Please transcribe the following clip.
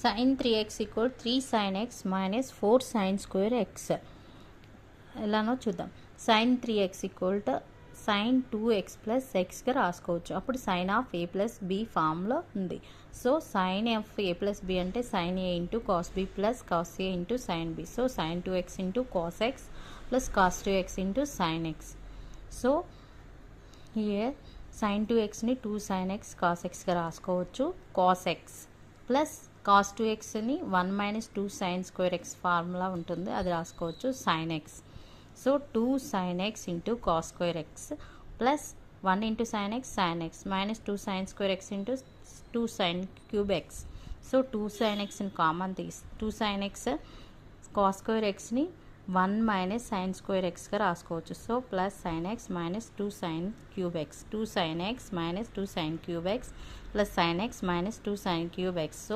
sin 3x equal 3 sin x minus 4 sin square x ఎలానో చూద్దాం. sin 3x equal to sin 2x plus ఎక్స్గా రాసుకోవచ్చు. అప్పుడు sin of a plus b ఫామ్లో ఉంది. So sin of a plus b అంటే sin a into cos b plus cos a into sin b. So sin 2x into cos x plus cos 2x into sin x. So here sin 2xని 2 sin x cos xగా రాసుకోవచ్చు. cos x plus cos 2xని 1 minus 2 sin square x formula ఉంటుంది, అది రాసుకోవచ్చు sin x. So 2 sin x into cos square x plus 1 into sin x minus 2 sin square x into 2 sin cube x. So 2 sin xని common 2 sin x cos square xని 1 minus sin square xగా రాసుకోవచ్చు. So plus sin x minus 2 sin cube x, 2 sin x minus 2 sin cube x plus sin x minus 2 sin cube x.